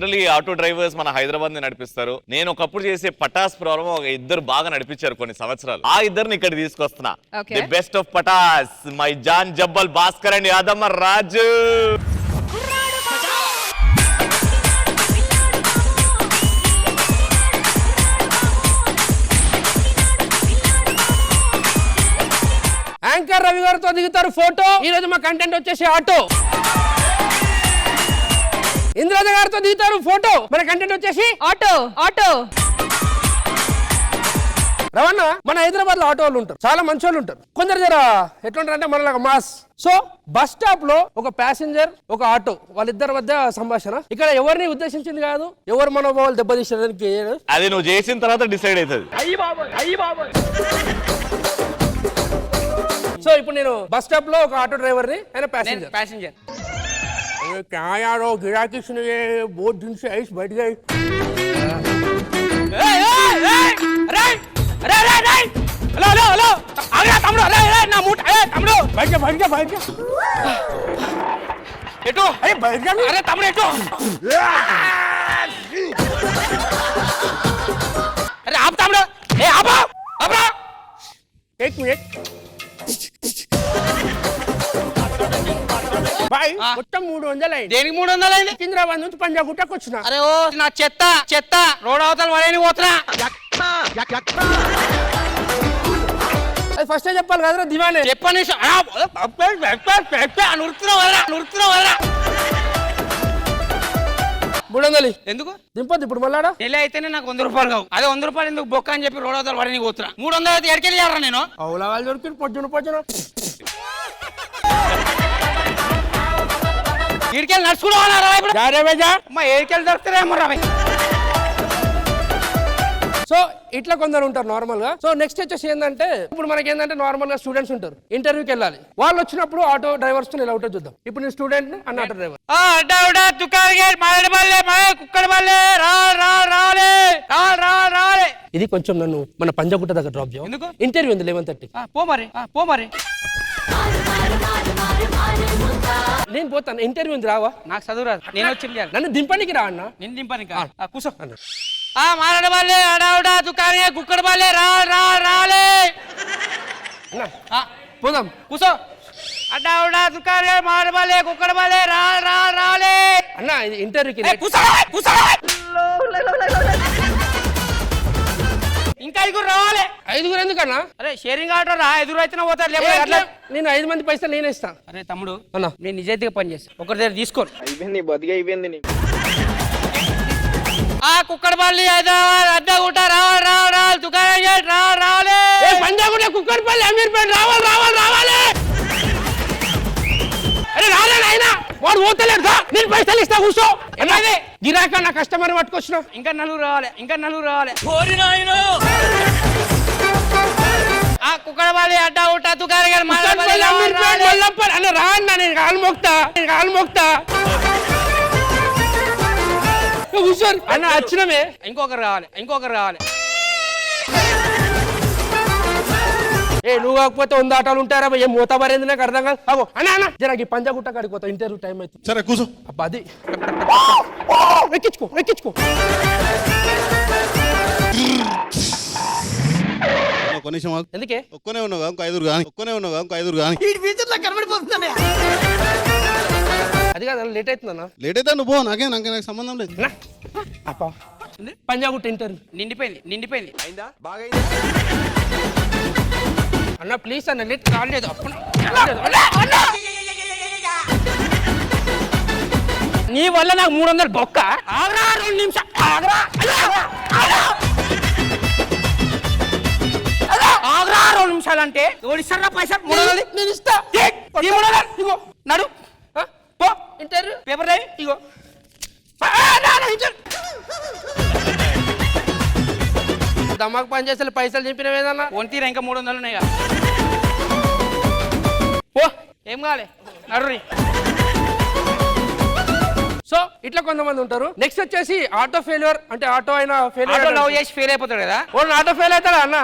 Generally auto drivers మన హైదరాబాద్ ని నడిపిస్తారు. నేను ఒకప్పుడు చేసే పటాస్ ప్రాబ్లం ఒక ఇద్దరు బాగా నడిపించారు కొన్ని సంవత్సరాలు. ఆ ఇద్దరిని ఇక్కడ తీసుకొస్తున్నా. The best of Patas, my jaan Jabbal Bhaskar and Yadamma Raju. Anchor Ravi గారితో దిగుతారు ఫోటో. ఈ రోజు మా కంటెంట్ వచ్చేసి ఆటో. ఇంద్రజ గారితో దిగుతారు ఫోటో. మన కంటెంట్ వచ్చేసి ఆటో. ఆటో రవణ, మన హైదరాబాద్ లో ఆటో వాళ్ళు ఉంటారు, చాలా మంచి వాళ్ళు ఉంటారు. కొందరు జర ఎట్లుంటారు అంటే మనలాగా మాస్. సో బస్ స్టాప్ లో ఒక ప్యాసింజర్ ఒక ఆటో వాళ్ళిద్దరి మధ్య సంభాషణ. ఇక్కడ ఎవరిని ఉద్దేశించింది కాదు, ఎవరు మనోభావాలు దెబ్బతీసేదానికి. అది నువ్వు చేసిన తర్వాత డిసైడ్ అవుతుంది. సో ఇప్పుడు నేను బస్ స్టాప్ లో ఒక ఆటో డ్రైవర్ ని, ఆయన ప్యాసింజర్. क्या यार वो गिराकी सुन ये बहुत दिन से ऐस बैठ गए. हेलो आगे तमड़ो. अरे ना मूठ. तमड़ो बैठ जा. एटो अरे बैठ जा. अरे तमड़ो एटो. अरे आप तमड़ो. ए आप एक मिनट भाई. మొత్తం 300 అయింది. దేనికి 300 అయింది? సికింద్రాబాద్ నుంచి పంజాగుట్టకు వచ్చిన. అరే ఓ నా చెత్త రోడ్ అవతల వరేని పోతున్నా. అది ఫస్ట్ చెప్పాలి కదరా దివానే. చెప్పని నురుతున్నావు 300 ఎందుకు దింపొద్దు ఇప్పుడు మళ్ళాడా. నెల అయితేనే నాకు 100 రూపాయలు కావు. అదే 100 రూపాయలు ఎందుకు బొక్క అని చెప్పి రోడ్ అవతల వరేని పోతున్నా. 300 అయితే ఎడకెళ్ళారా నేను. అవులా వాళ్ళు దొరికి పొద్దున ఏడికెళ్ళి నడుచుకున్నారా ఇప్పుడు? ఏడికెళ్ళి దొరుకుతారేమో రా. సో ఇట్లా కొందరు ఉంటారు నార్మల్ గా. సో నెక్స్ట్ వచ్చేసి ఏంటంటే ఇప్పుడు మనకి ఏంటంటే నార్మల్ గా స్టూడెంట్స్ ఉంటారు, ఇంటర్వ్యూకి వెళ్ళాలి. వాళ్ళు వచ్చినప్పుడు ఆటో డ్రైవర్స్ తో ఎలా ఉంటుంది చూద్దాం. ఇప్పుడు నేను స్టూడెంట్ అన్న ఆటో డ్రైవర్. ఇది కొంచెం నన్ను మన పంజాగుట్ట దగ్గర డ్రాప్ చేయాలి. ఇంటర్వ్యూ ఉంది 11:30. పో మరి నేను పోతాను. ఇంటర్వ్యూ ఉంది, రావా? నాకు చదువు రాదు, నేను వచ్చి నన్ను దింపడానికి రా అన్న. నేను దింపడానికి కూర్చో. మాట్లాడవాళ్ళే అడావుడా దుకాణే కుక్కడ వాళ్ళే రాలే పోదాం. కూర్చో. అడావుడా దుకాణే మాడవాళ్ళే కుక్కడ వాళ్ళే రాలే అన్న. ఇది ఇంటర్వ్యూకి ఇంకా 5 రావాలి. 5 ఎందుకన్నా? అరే షేరింగ్ ఆటో రా, 5 అయితేనే పోతారు. నేను 5 మంది పైసలు నేనే ఇస్తాను. అరే తమ్ముడు అన్న, నేను నిజాయితీగా పని చేస్తాను. ఒకరి దగ్గర తీసుకోరు. అయిపోయింది కుక్కడపల్లి హైదరాబాద్ అడ్డగుట్ట రావాలి దుకాణం రావాలి. పంజాగుట్ట కుక్కడపల్లి అమీర్పేట రావాలి. అరే రాలేదు అయినా వాడు పోతలేడు. నేను పైసలు ఇస్తా, కూర్చో. ఏమైంది గిరాక నా కస్టమర్ పట్టుకొచ్చినావు. ఇంకా 4 రావాలి. కుక్కడపల్లి అడ్డగుట్ట దుకాణం అన్న రా అన్న. నేను కాలు మోక్తా కూర్చోరు అన్న. వచ్చినమే ఇంకొకరు రావాలి. నువ్వు కాకపోతే 100 ఆటోలు ఉంటారా? ఏం మూత మరేంది నాకు అర్థం కాదు. అగో అన్న జర ఈ పంజాగుట్ట కాడికి పోతా, ఇంటర్వ్యూ టైం అవుతుంది. సరే కూర్చో. అబ్బా అది ఎక్కించుకో. ఎందుకే ఒక్కనే ఉన్నావు ఇంకో 5 కానీ అది కాదు. లేట్ అవుతుందన్నా. లేట్ అయితే నువ్వు నాకు సంబంధం లేదు. పంజాగుట్ట ఇంటర్వ్యూ నిండిపోయింది. అయిందా? బాగా అన్న ప్లీజ్ అన్న, లేట్ రాలేదు. నీ వల్ల నాకు 300 బొక్క. ఆగరా 2 నిమిషాలు. ఆగరా 2 నిమిషాలు అంటే ఓడిస్తారా పైసలు? 300 నేను ఇస్తా. ఇగో నడు పో. ఇంటర్వ్యూ పేపర్ రాయి. ఇగో దమాకు పని చేస్తే పైసలు చెప్పినవేదన్నా. ఒంటిరా ఇంకా 300 ఉన్నాయి. పో, ఏం కావాలి నడు. సో ఇట్లా కొంతమంది ఉంటారు. నెక్స్ట్ వచ్చేసి ఆటో ఫెయిల్యూర్. అంటే ఆటో అయినా ఫెయిల్యూర్, లవ్ చేసి ఫెయిల్ అయిపోతాడు కదా. ఆటో ఫెయిల్ అవుతాడా అన్న?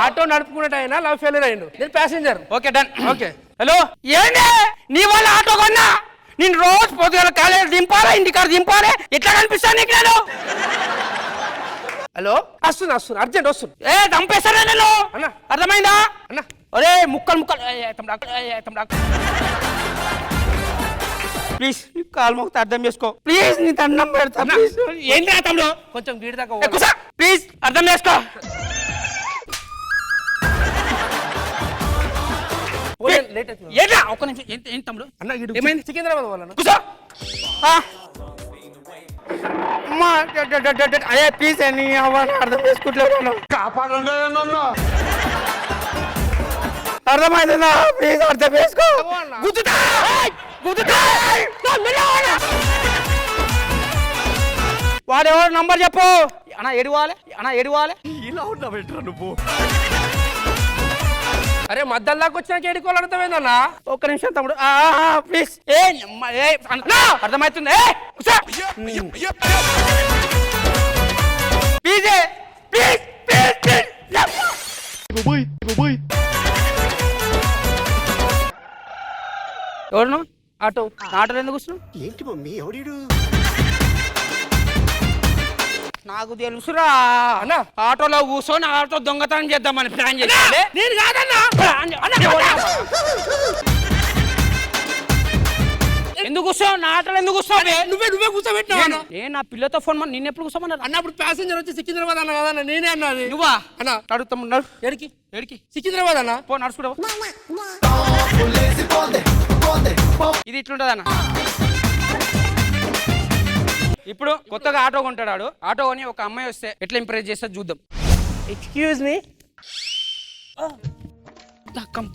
ఆటో నడుపుకున్నట్టు అయినా లవ్ ఫెయిల్యూర్ అయ్యిండు. నేను passenger. Okay done. Okay hello ఏంటి నీ వాళ్ళ ఆటో కొన్నా నేను రోజు పొద్దుగల కాలేజ్ దింపాలా ఇంటికాడ దింపాలి ఎట్లా కనిపిస్తాను నీకు నేను హలో వస్తున్నా అర్జెంట్ వస్తున్నా. చంపేస్తానే నేను అన్న. అర్థమైందా అన్న ఒరే ముక్కలు ప్లీజ్ కాలు మొక్కితే అర్థం చేసుకో ప్లీజ్ నీ దండం పెడతా ప్లీజ్ ఏంటి తమ్ముడు కొంచెం వీడి దాకా ప్లీజ్ అర్థం చేసుకో లేట్ అవుతుంది ఏంటా ఒక్క నిమిషం ఏంటి తమ్ముడు అన్న ఏమైంది? సికింద్రాబాద్ వాళ్ళ కూసో అమ్మా అయ్యే ప్లీజ్ అని అవ్వాలి అర్థం చేసుకుంటలేను కాపాడండి నన్ను. అర్థమైందా ప్లీజ్ అర్థం చేసుకో గుద్దుతా వాడెవరు నంబర్ చెప్పు అన్న ఎడవాలి ఇలా ఉన్నా బెటర్ నువ్వు. అరే మధ్యలో దాకా వచ్చినాక ఏడుకోవాలి అర్థమైందన్నా. ఒక్క నిమిషం తమ్ముడు ప్లీజ్ అర్థమవుతుంది ఎవరు ఆటో ఆటోలో ఎందుకు కూర్చున్నావు ఏంటి మమ్మీ ఎవడీడు? నాకు తెలుసురా అన్న ఆటోలో కూర్చొని ఆటో దొంగతనం చేద్దామని ప్లాన్ చేసి నేను కాదన్నా ఎందుకు కూర్చోవు నా ఆటోలో ఎందుకు కూర్చోవు నువ్వే కూర్చోబెట్టినా నేను నా పిల్లతో ఫోన్ నిన్న ఎప్పుడు కూర్చోమన్నారు అన్నప్పుడు ప్యాసింజర్ వచ్చి సికింద్రాబాద్ అన్న కదా నేనే అన్నది. నువ్వా అన్న అడుగుతాము ఎడికి సికింద్రాబాద్ అన్న పో నడుచుకుంటావు ఇది ఇట్లుంటది అన్న ఇప్పుడు కొత్తగా ఆటో కొంటాడు ఆటో కొని ఒక అమ్మాయి వస్తే ఎట్లా ఇంప్రెస్ చేస్తా చూద్దాం ఎక్స్క్యూజ్ మీ కమ్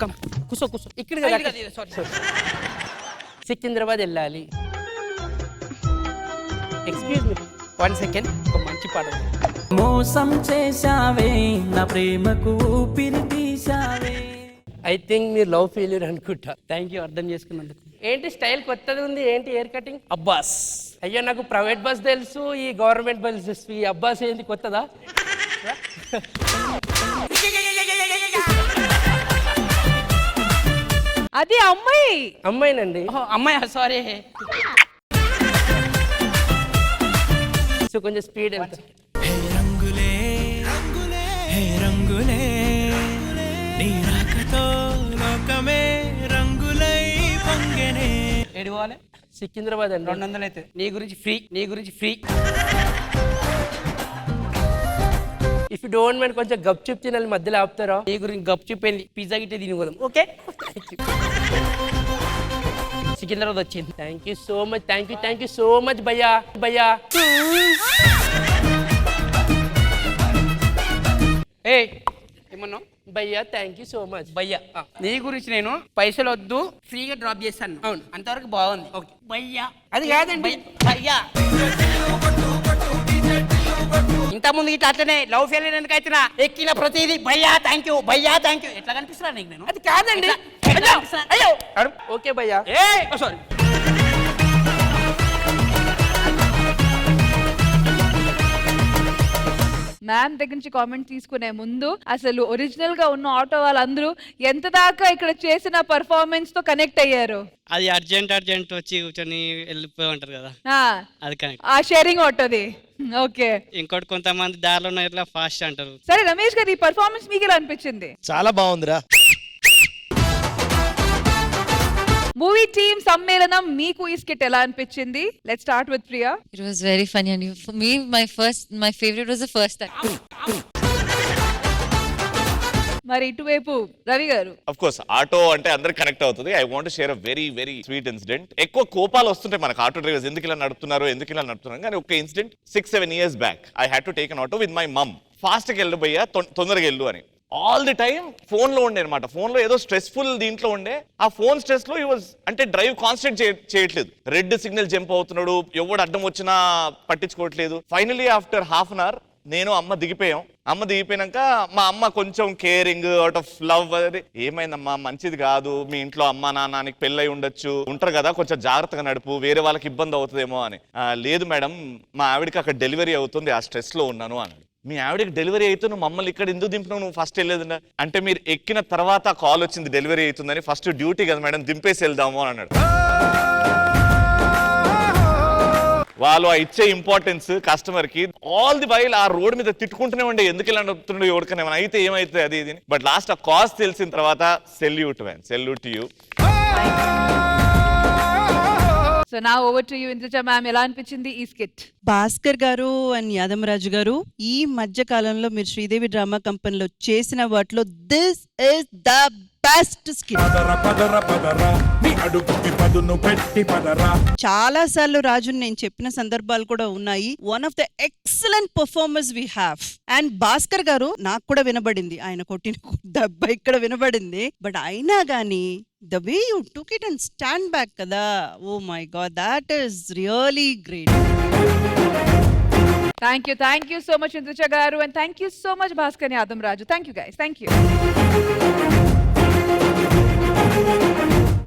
కూసో ఇక్కడ సికింద్రాబాద్ వెళ్ళాలి. ఎక్స్క్యూజ్ మీ 1 సెకండ్ ఒక మంచి పాట. మోసం చేశావే నా ప్రేమకు ఊపిరి తీశావే. ఐ థింక్ మీరు లవ్ ఫెయిల్యూర్ అనుకుంటా. థ్యాంక్ యూ అర్థం చేసుకున్నందుకు ఏంటి స్టైల్ కొత్తది ఉంది, ఏంటి హెయిర్ కటింగ్? అబ్బాస్. అయ్యో నాకు ప్రైవేట్ బస్ తెలుసు, ఈ గవర్నమెంట్ బస్ తెలుసు, ఈ అబ్బాస్ ఏంటి కొత్తదా? అది అమ్మాయినండి. అమ్మాయి సారీ సో కొంచెం స్పీడ్ ఎంత? హే రంగులే హే రంగులే నీ రాకతో లోకమే రంగులై పొంగెనే. ఏడుకోవాలి సికింద్రాబాద్ అండి. 200 అయితే నీ గురించి free if you don't mind కొంచెం గప్ చిప్ తినాలి మధ్యలో ఆపుతారా? నీ గురించి గప్ చూపింది పిజ్జా గిట్టే తిని పోదాం ఓకే సికింద్రాబాద్ వచ్చింది thank you so much, thank you so much భయ్యా. ఏమన్నావు భయ్యా థ్యాంక్ యూ సో మచ్ భయ్యా నీ గురించి నేను పైసలు వద్దు ఫ్రీగా డ్రాప్ చేస్తాను అవును అంతవరకు బాగుంది ఓకే భయ్యా అది కాదండి. భయ్యా ఇంత ముందు ఇట్లా అట్లనే లవ్ ఫెయిల్ ఎందుకు అయితేనా ఎక్కిన ప్రతిదీ భయ్యా థ్యాంక్ యూ ఎట్లా కనిపిస్తున్నా నీకు నేను అది కాదండి. ఎట్లా కనిపిస్తున్నా? అయ్యో ఓకే భయ్యా. సారీ మ్యామ్ దగ్గర నుంచి కామెంట్ తీసుకునే ముందు అసలు ఒరిజినల్ గా ఉన్న ఆటో వాళ్ళందరూ ఎంత దాకా ఇక్కడ చేసిన పర్ఫార్మెన్స్ తో కనెక్ట్ అయ్యారు. అది అర్జెంట్ వచ్చి కూర్చొని వెళ్ళిపోయి ఉంటారు కదా ఆ, అది కనెక్ట్. ఆ షేరింగ్ ఆటోది ఓకే. ఇంకోటి కొంతమంది దారిలో ఉన్న ఇట్లా ఫాస్ట్ అంటారు. సరే రమేష్ గారు ఈ పర్ఫార్మెన్స్ మీకు ఎలా అనిపించింది? చాలా బాగుందిరా. మూవీ టీమ్ సమ్మేళనం మీకు ఈ స్కిట్ ఎలా అనిపించింది? Let's start with Priya. It was very funny, and for me, my favorite was the first time. మరి ఇటువైపు రవి గారు. అఫ్ కోర్స్ ఆటో అంటే అందరికి కనెక్ట్ అవుతుంది. I want share a very sweet incident. ఎక్కువ కోపాలు వస్తుంటాయి మనకు ఆటో డ్రైవర్స్, ఎందుకు ఇలా నడుపుతున్నారు కానీ ఒక incident 6-7 years back I had to take an auto with my mum. Fast గా వెళ్ళు భయ్యా, తొందరగా వెళ్ళు అని. ఆల్ ది టైమ్ ఫోన్ లో ఉండే అనమాట. ఫోన్ లో ఏదో స్ట్రెస్ఫుల్ దీంట్లో ఉండే. ఆ ఫోన్ స్ట్రెస్ లో అంటే డ్రైవ్ కాన్సన్ట్రేట్ చేయట్లేదు. రెడ్ సిగ్నల్ జంప్ అవుతున్నాడు, ఎవడు అడ్డం వచ్చినా పట్టించుకోవట్లేదు. Finally after half an hour నేను అమ్మ దిగిపోయాం. అమ్మ దిగిపోయినాక మా అమ్మ కొంచెం కేరింగ్ అవుట్ ఆఫ్ లవ్, ఏమైందమ్మా మంచిది కాదు, మీ ఇంట్లో అమ్మ నాన్నకి పెళ్ళై ఉంటారు కదా, కొంచెం జాగ్రత్తగా నడుపు, వేరే వాళ్ళకి ఇబ్బంది అవుతుందేమో అని. లేదు మేడం, మా ఆవిడకి అక్కడ డెలివరీ అవుతుంది, ఆ స్ట్రెస్ లో ఉన్నాను అన్నాడు. మీ ఆవిడకి డెలివరీ అయితే నువ్వు మమ్మల్ని ఇక్కడ ఎందుకు దింపినావు, నువ్వు ఫస్ట్ వెళ్ళేదిన్నా అంటే మీరు ఎక్కిన తర్వాత కాల్ వచ్చింది డెలివరీ అవుతుందని, ఫస్ట్ డ్యూటీ కదా మేడం దింపేసి వెళ్దాము అని అన్నాడు. వాళ్ళు ఆ ఇచ్చే ఇంపార్టెన్స్ కస్టమర్ కి ఆల్ ది వైల్ ఆ రోడ్ మీద తిట్టుకుంటూనే ఉండే ఎందుకు ఇలా నడుపుతుండే ఎవరికైనా ఏమైనా అయితే ఏమైతే అది ఇది బట్ లాస్ట్ ఆ కాజ్ తెలిసిన తర్వాత సెల్యూట్ టు యూ. సో నా over to you Indraja ma'am, ఎలా అనిపించింది ఈ స్కిట్? భాస్కర్ గారు అండ్ యాదమరాజు గారు, ఈ మధ్య కాలంలో మీరు శ్రీదేవి డ్రామా కంపెనీలో చేసిన వాటిలో this is the best skit. చాలా సార్లు రాజు నేను చెప్పిన సందర్భాలు కూడా ఉన్నాయి. One of the excellent performers we have. And Bhaskar గారు నాకు కూడా వినబడింది, ఆయన కొట్టిన దెబ్బ ఇక్కడ వినబడింది. బట్ అయినా గానీ the way you took it and stand back kada, oh my god, that is really great. Thank you so much Indrucha garu, and thank you so much Bhaskar and Adam Raju. Thank you guys, thank you.